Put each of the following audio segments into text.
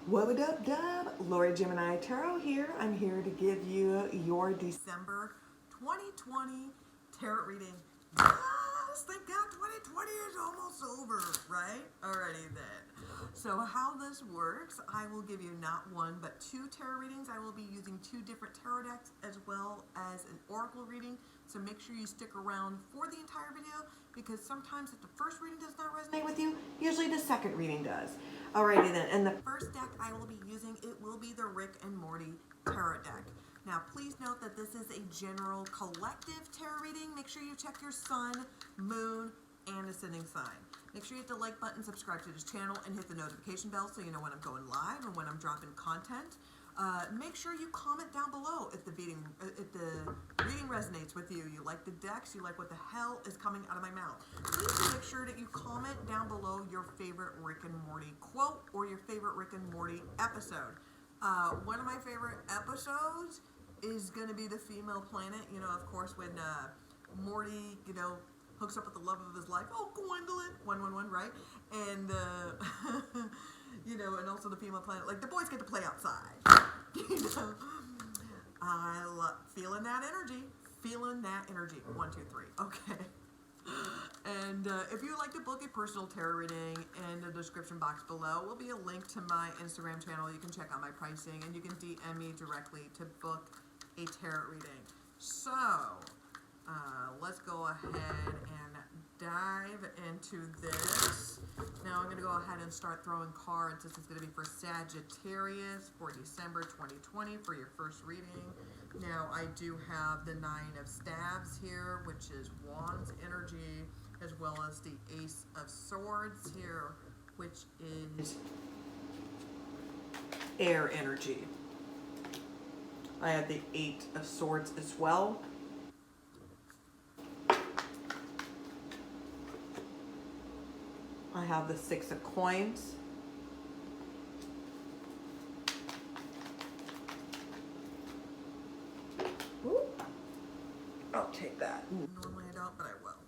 What up, dub? Lori Gemini Tarot here. I'm here to give you your December 2020 tarot reading. Yes, thank God 2020 is almost over, right? Alrighty then. So how this works, I will give you not one but two tarot readings. I will be using two different tarot decks as well as an oracle reading. So make sure you stick around for the entire video because sometimes if the first reading does not resonate with you, usually the second reading does. Alrighty then, and the first deck I will be using, it will be the Rick and Morty tarot deck. Now please note that this is a general collective tarot reading. Make sure you check your sun, moon, and ascending sign. Make sure you hit the like button, subscribe to this channel, and hit the notification bell so you know when I'm going live and when I'm dropping content. Make sure you comment down below if the reading resonates with you. You like the decks, you like what the hell is coming out of my mouth. Please make sure that you comment down below your favorite Rick and Morty quote or your favorite Rick and Morty episode. One of my favorite episodes is going to be the female planet. You know, of course, when Morty, hooks up with the love of his life. Oh, Gwendolyn, 111, right? And and also the female planet. Like the boys get to play outside. I love feeling that energy. Feeling that energy. 1, 2, 3. Okay. And if you would like to book a personal tarot reading, in the description box below will be a link to my Instagram channel. You can check out my pricing, and you can DM me directly to book a tarot reading. So let's go ahead and dive into this. Now I'm going to go ahead and start throwing cards. This is going to be for Sagittarius for December 2020 for your first reading. Now I do have the 9 of Staves here, which is Wands energy, as well as the Ace of Swords here, which is air energy. I have the 8 of Swords as well. I have the 6 of Coins. Ooh. I'll take that. Normally I don't, but I will.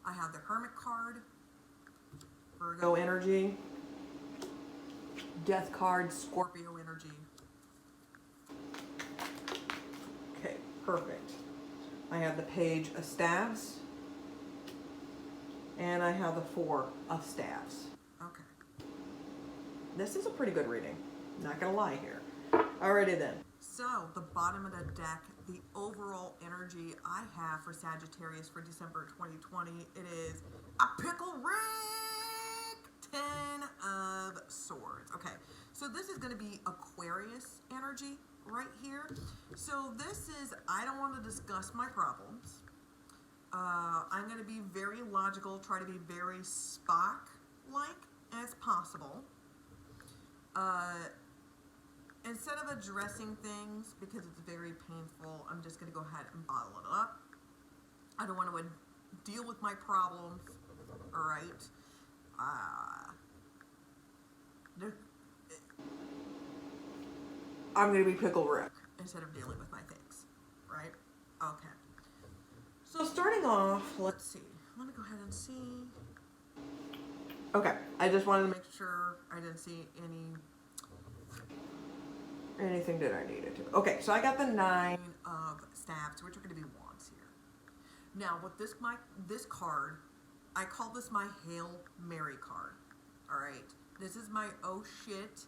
I have the Hermit card, Virgo energy, Death card, Scorpio energy. Okay, perfect. I have the Page of Staves. And I have the 4 of Staves. Okay. This is a pretty good reading. Not gonna lie here. Alrighty then. So, the bottom of the deck, the overall energy I have for Sagittarius for December 2020, it is a Pickle Rick! 10 of Swords. Okay, so this is gonna be Aquarius energy right here. So this is, I don't want to discuss my problems. I'm going to be very logical, try to be very Spock-like as possible. Instead of addressing things, because it's very painful, I'm just going to go ahead and bottle it up. I don't want to deal with my problems, alright? I'm going to be Pickle Rick instead of dealing with my things, right? Okay. So starting off, let's see. Let me go ahead and see. Okay, I just wanted to make sure I didn't see anything that I needed to. Okay, so I got the 9 of Staves, which are going to be Wands here. Now, with this card, I call this my Hail Mary card. All right, this is my oh shit,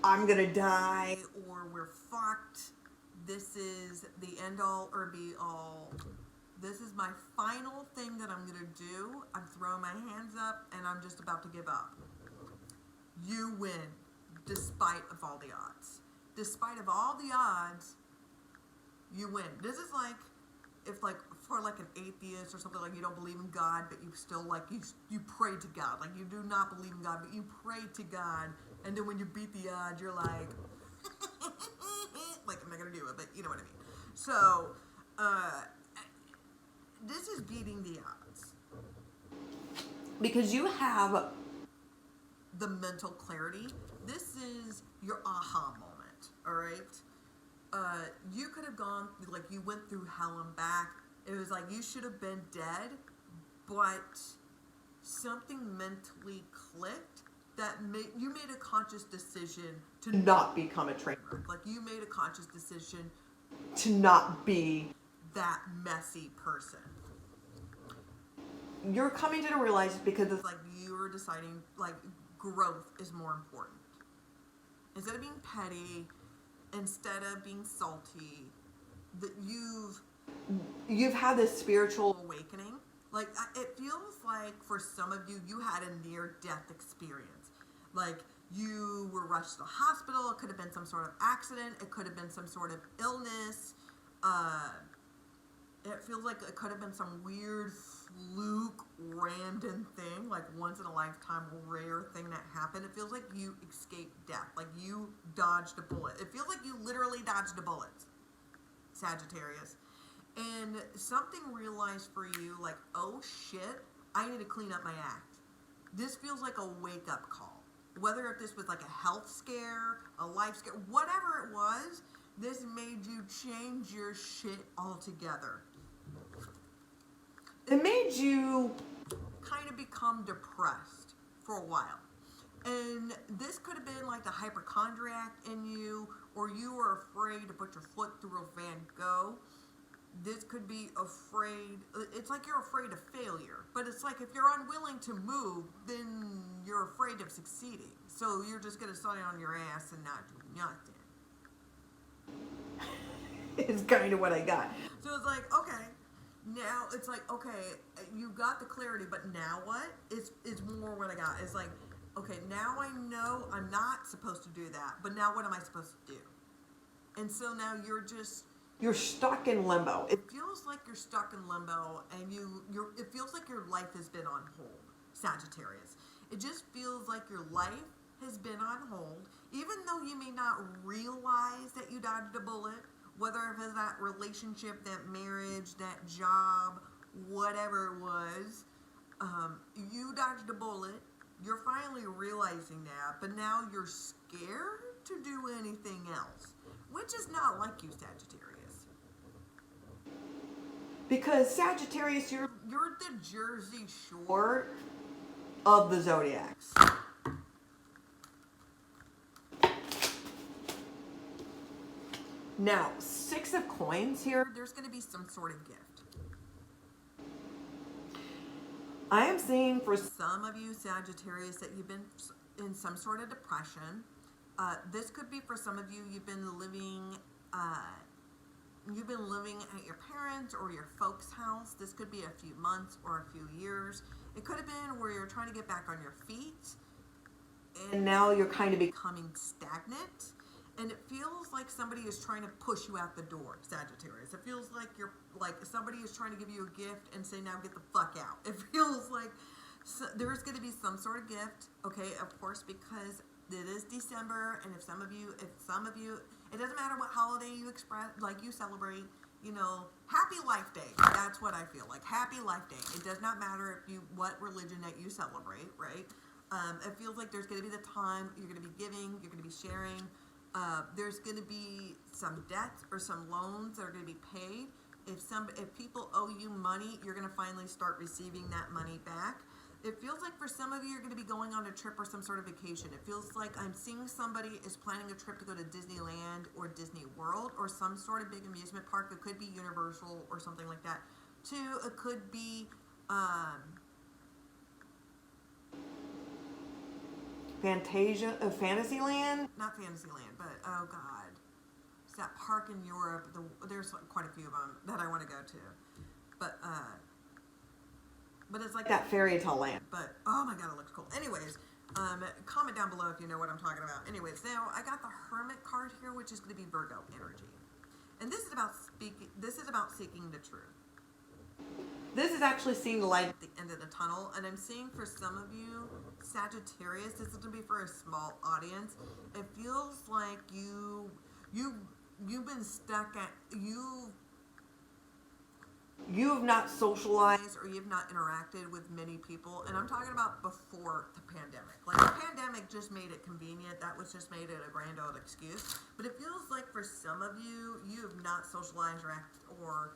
I'm gonna die or we're fucked. This is the end all or be all. This is my final thing that I'm going to do. I'm throwing my hands up and I'm just about to give up. You win despite of all the odds. Despite of all the odds, you win. This is like if like for like an atheist or something, like you don't believe in God, but you still like you pray to God. Like you do not believe in God, but you pray to God, and then when you beat the odds, you're like like I'm not gonna do it, but you know what I mean. So this is beating the odds because you have the mental clarity. This is your aha moment. All right. You could have gone like you went through hell and back. It was like you should have been dead, but something mentally clicked you made a conscious decision to not become a train wreck. Like you made a conscious decision to not be that messy person. You're coming to realize because it's like you're deciding like growth is more important. Instead of being petty, instead of being salty, that you've had this spiritual awakening. Like it feels like for some of you, you had a near-death experience. Like you were rushed to the hospital. It could have been some sort of accident. It could have been some sort of illness. It feels like it could have been some weird fluke, random thing, like once in a lifetime rare thing that happened. It feels like you escaped death, like you dodged a bullet. It feels like you literally dodged a bullet, Sagittarius. And something realized for you, like, oh shit, I need to clean up my act. This feels like a wake-up call. Whether if this was like a health scare, a life scare, whatever it was, this made you change your shit altogether. It made you kind of become depressed for a while. And this could have been like the hypochondriac in you, or you were afraid to put your foot through a Van Gogh. This could be afraid, it's like you're afraid of failure. But it's like if you're unwilling to move, then you're afraid of succeeding. So you're just going to sit on your ass and not do nothing. It's kind of what I got. So it's like, okay, now it's like, okay, you got the clarity, but now what? It's more what I got. It's like, okay, now I know I'm not supposed to do that, but now what am I supposed to do? And so now you're stuck in limbo. It feels like you're stuck in limbo, and it feels like your life has been on hold, Sagittarius. It just feels like your life has been on hold, even though you may not realize that you dodged a bullet, whether it was that relationship, that marriage, that job, whatever it was, you dodged a bullet. You're finally realizing that, but now you're scared to do anything else, which is not like you, Sagittarius. Because Sagittarius, you're the Jersey Shore of the zodiacs. Now, 6 of coins here, there's going to be some sort of gift. I am seeing for some of you, Sagittarius, that you've been in some sort of depression. This could be for some of you, you've been living at your parents' or your folks' house. This could be a few months or a few years. It could have been where you're trying to get back on your feet, and now you're kind of becoming stagnant. And it feels like somebody is trying to push you out the door, Sagittarius. It feels like somebody is trying to give you a gift and say, now get the fuck out. It feels like there's going to be some sort of gift, okay, of course, because it is December, and if some of you, it doesn't matter what holiday you express, like you celebrate, Happy Life Day. That's what I feel like. Happy Life Day. It does not matter what religion that you celebrate, right? It feels like there's going to be the time you're going to be giving, you're going to be sharing. There's going to be some debts or some loans that are going to be paid. If people owe you money, you're going to finally start receiving that money back. It feels like for some of you, you're going to be going on a trip or some sort of vacation. It feels like I'm seeing somebody is planning a trip to go to Disneyland or Disney World or some sort of big amusement park. It could be Universal or something like that. 2, it could be Fantasyland? Not Fantasyland, but oh god. It's that park in Europe. There's quite a few of them that I want to go to. But it's like that fairy tale land. But oh my god, it looks cool. Anyways, comment down below if you know what I'm talking about. Anyways, now I got the Hermit card here, which is going to be Virgo energy. And this is about seeking the truth. This is actually seeing the light at the end of the tunnel, and I'm seeing for some of you, Sagittarius, this is going to be for a small audience. It feels like you've been stuck at, you have not socialized or you've not interacted with many people, and I'm talking about before the pandemic. Like the pandemic just made it convenient. That was just made it a grand old excuse. But it feels like for some of you, you have not socialized or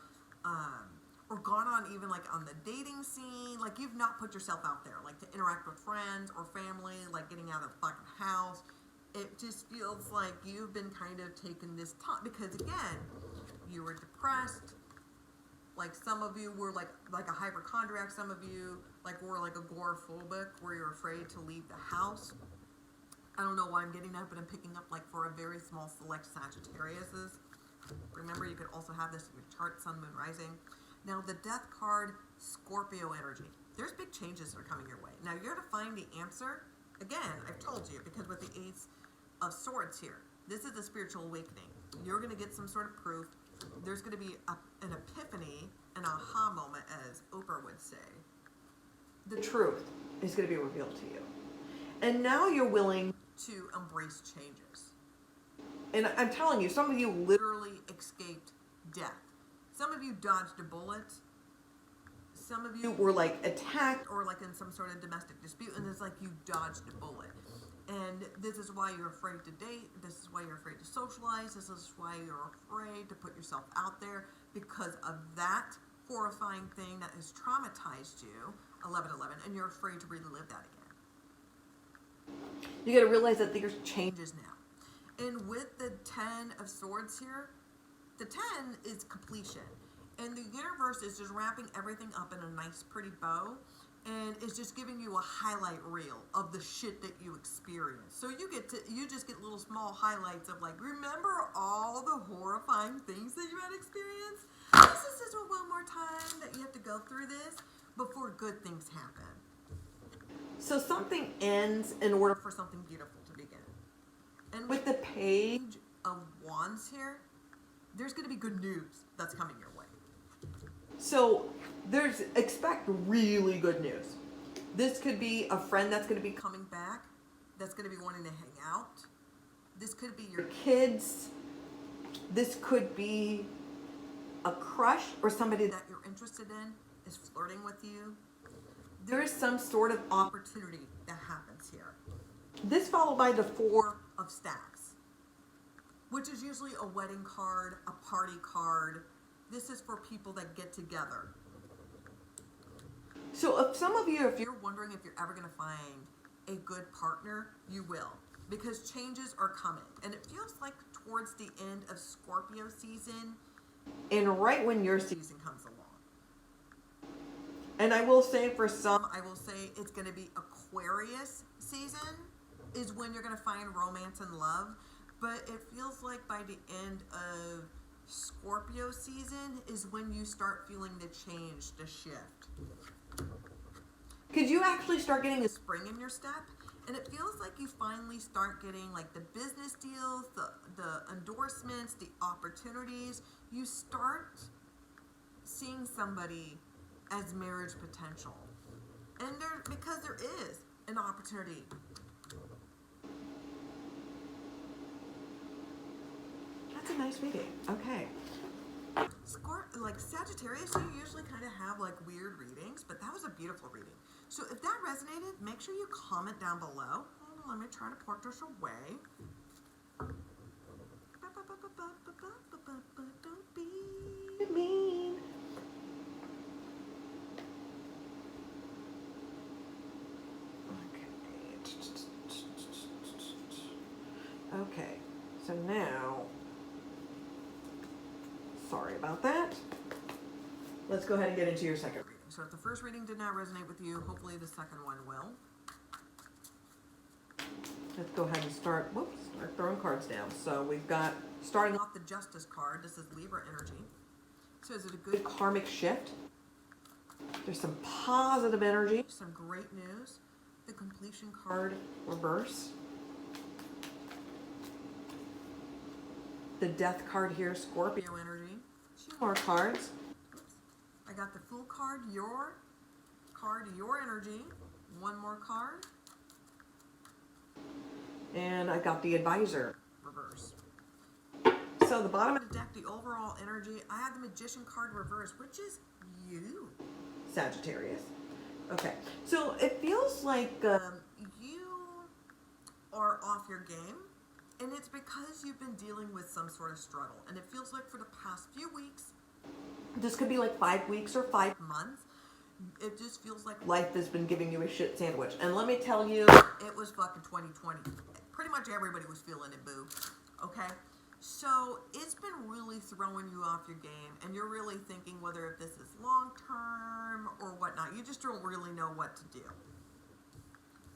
or gone on even like on the dating scene, like you've not put yourself out there, like to interact with friends or family, like getting out of the fucking house. It just feels like you've been kind of taking this time because again, you were depressed. Like some of you were like a hypochondriac. Some of you like were like agoraphobic, where you're afraid to leave the house. I don't know why I'm getting that, but I'm picking up like for a very small select Sagittariuses. Remember, you could also have this in your chart, Sun, Moon, Rising. Now, the Death card, Scorpio energy. There's big changes that are coming your way. Now, you're going to find the answer. Again, I've told you, because with the Ace of Swords here, this is a spiritual awakening. You're going to get some sort of proof. There's going to be an epiphany, an aha moment, as Oprah would say. The truth is going to be revealed to you. And now you're willing to embrace changes. And I'm telling you, some of you literally escaped death. Some of you dodged a bullet. Some of you were like attacked or like in some sort of domestic dispute, and it's like you dodged a bullet. And this is why you're afraid to date. This is why you're afraid to socialize. This is why you're afraid to put yourself out there, because of that horrifying thing that has traumatized you, 11/11, and you're afraid to relive that again. You got to realize that there's changes now. And with the 10 of Swords here, the 10 is completion. And the universe is just wrapping everything up in a nice, pretty bow. And it's just giving you a highlight reel of the shit that you experience. So you just get little small highlights of like, remember all the horrifying things that you had experienced? This is one more time that you have to go through this before good things happen. So something ends in order for something beautiful to begin. And with the Page of Wands here, there's going to be good news that's coming your way. So expect really good news. This could be a friend that's going to be coming back, that's going to be wanting to hang out. This could be your kids. This could be a crush or somebody that you're interested in is flirting with you. There is some sort of opportunity that happens here. This followed by the 4 of Staffs, which is usually a wedding card, a party card. This is for people that get together. So if some of you, if you're wondering if you're ever going to find a good partner, you will. Because changes are coming. And it feels like towards the end of Scorpio season, and right when your season comes along. And I will say for some, it's going to be Aquarius season is when you're going to find romance and love. But it feels like by the end of Scorpio season is when you start feeling the change, the shift. Because you actually start getting a spring in your step, and it feels like you finally start getting like the business deals, the endorsements, the opportunities. You start seeing somebody as marriage potential. And because there is an opportunity. That's a nice reading. Okay. Like Sagittarius, you usually kind of have like weird readings, but that was a beautiful reading. So if that resonated, make sure you comment down below. Let me try to put this away. Don't be mean. Okay, so now, sorry about that. Let's go ahead and get into your second reading. So if the first reading did not resonate with you, hopefully the second one will. Let's go ahead and start throwing cards down. So we've got, starting off the Justice card, this is Libra energy. So is it a good karmic shift? There's some positive energy, some great news. The Completion card, reverse. The Death card here, Scorpio energy. 2 more cards. I got the Fool card, your energy. 1 more card. And I got the Advisor, reverse. So the bottom of the deck, the overall energy, I have the Magician card, reverse, which is you, Sagittarius. Okay, so it feels like you are off your game. And it's because you've been dealing with some sort of struggle. And it feels like for the past few weeks, This could be like 5 weeks or 5 months. It just feels like life has been giving you a shit sandwich. And let me tell you, it was fucking 2020. Pretty much everybody was feeling it, boo. Okay? So it's been really throwing you off your game, and you're really thinking whether if this is long term or whatnot. You just don't really know what to do.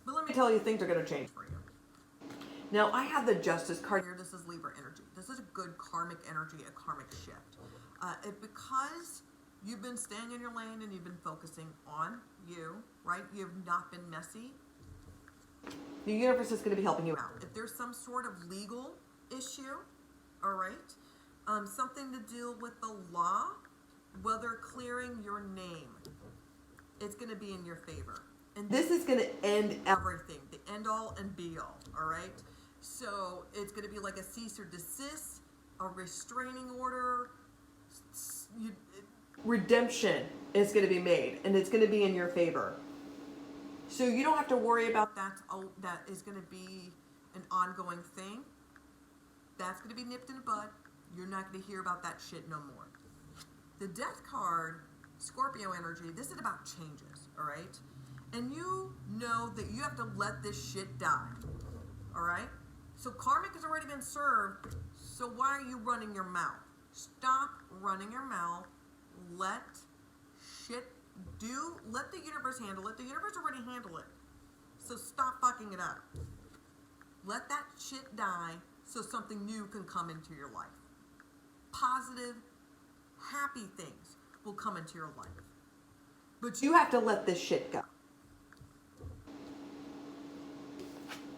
But let me tell you, things are going to change for you. Now, I have the Justice card here. This is Libra energy. This is a good karmic energy, a karmic shift. Because you've been staying in your lane and you've been focusing on you, right? You've not been messy. The universe is going to be helping you out. If there's some sort of legal issue, all right, something to do with the law, whether clearing your name, it's going to be in your favor. And this is going to end everything, the end all and be all right? So it's going to be like a cease or desist, a restraining order. Redemption is going to be made, and it's going to be in your favor. So you don't have to worry about that. Oh, that is going to be an ongoing thing. That's going to be nipped in the bud. You're not going to hear about that shit no more. The Death card, Scorpio energy, this is about changes, all right? And you know that you have to let this shit die, all right? So karmic has already been served, so why are you running your mouth? Stop running your mouth. Let the universe handle it. The universe already handled it. So stop fucking it up. Let that shit die so something new can come into your life. Positive, happy things will come into your life. But you have to let this shit go.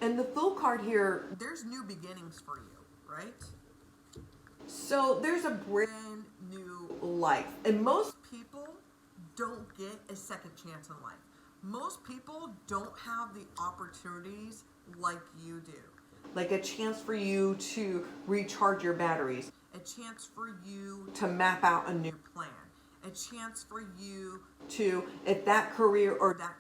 And the Fool card here, there's new beginnings for you, right? So there's a brand new life. And most people don't get a second chance in life. Most people don't have the opportunities like you do. Like a chance for you to recharge your batteries. A chance for you to map out a new plan. A chance for you to, if that career or that,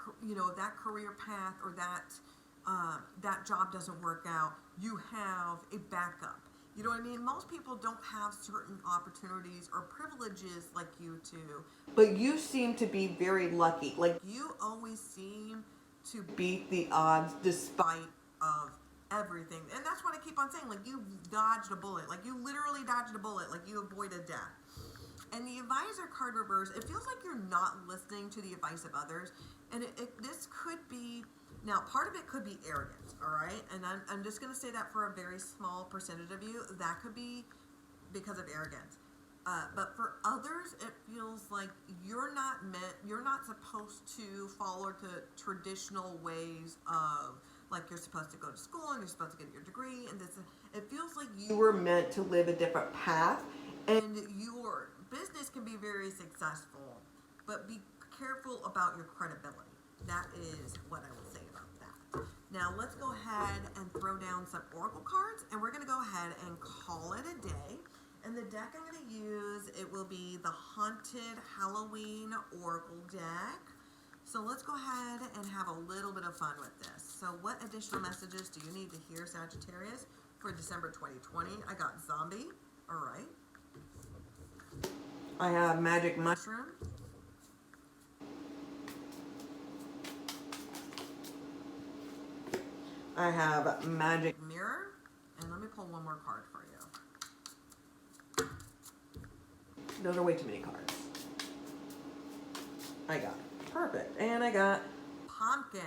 that career path or that job doesn't work out, you have a backup. You know what I mean? Most people don't have certain opportunities or privileges like you do. But you seem to be very lucky. Like you always seem to beat the odds despite of everything. And that's what I keep on saying. Like you dodged a bullet. Like you literally dodged a bullet. Like you avoided death. And the Advisor card reverse, it feels like you're not listening to the advice of others. And this could be... Now, part of it could be arrogance, all right? And I'm just going to say that for a very small percentage of you. That could be because of arrogance. But for others, it feels like you're not supposed to follow the traditional ways of, like you're supposed to go to school and you're supposed to get your degree. And it feels like you were meant to live a different path. And your business can be very successful, but be careful about your credibility. That is what I will say about that. Now let's go ahead and throw down some oracle cards, and we're going to go ahead and call it a day. And the deck I'm going to use, it will be the Haunted Halloween Oracle deck. So let's go ahead and have a little bit of fun with this. So what additional messages do you need to hear, Sagittarius, for December 2020? I got zombie. All right. I have magic mushroom. I have magic mirror, and let me pull one more card for you. Those are way too many cards. I got perfect, and I got pumpkin.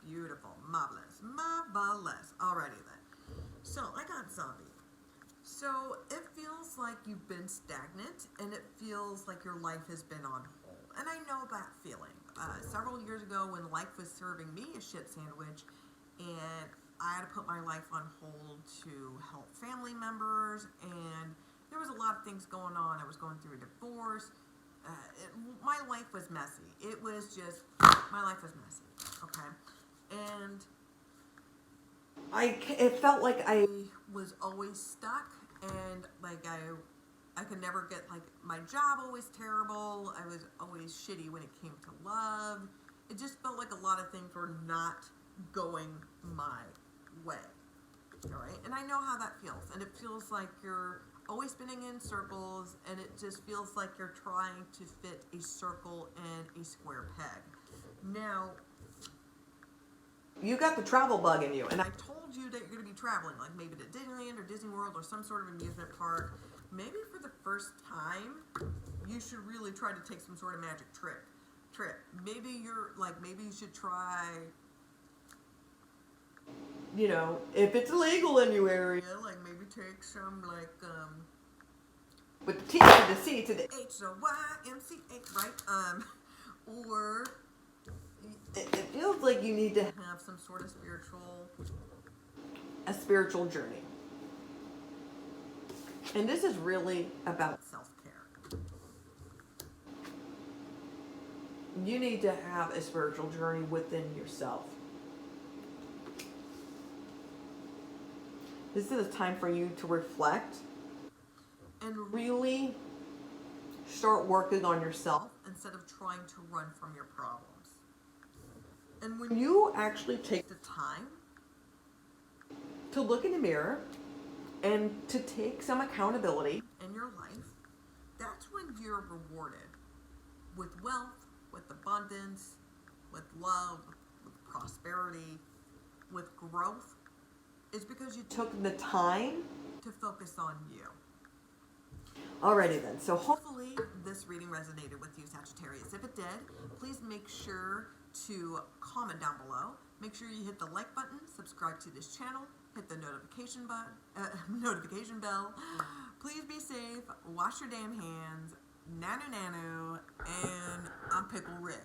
Beautiful, marvelous, marvelous. Alrighty then. So I got zombie. So it feels like you've been stagnant, and it feels like your life has been on hold. And I know that feeling. Several years ago, when life was serving me a shit sandwich, and I had to put my life on hold to help family members, and there was a lot of things going on. I was going through a divorce. My life was messy. It was just, my life was messy, okay? And it felt like I was always stuck, and like I could never get, like, my job always terrible. I was always shitty when it came to love. It just felt like a lot of things were not going my way, all right? And I know how that feels, and it feels like you're always spinning in circles, and it just feels like you're trying to fit a circle in a square peg. Now, you got the travel bug in you, and I told you that you're going to be traveling, like maybe to Disneyland or Disney World or some sort of amusement park. Maybe for the first time, you should really try to take some sort of magic trip. Maybe maybe you should try, you know, if it's illegal in your area, like maybe take some with the T to the C to the H, so YMCH, right? Or it feels like you need to have some sort of spiritual journey. And this is really about self-care. You need to have a spiritual journey within yourself. This is a time for you to reflect and really start working on yourself instead of trying to run from your problems. And when you actually take the time to look in the mirror and to take some accountability in your life, that's when you're rewarded with wealth, with abundance, with love, with prosperity, with growth. It's because you took the time to focus on you. Alrighty then, so hopefully this reading resonated with you, Sagittarius. If it did, please make sure to comment down below. Make sure you hit the like button, subscribe to this channel, hit the notification bell. Please be safe, wash your damn hands, nanu, and I'm Pickle Rick.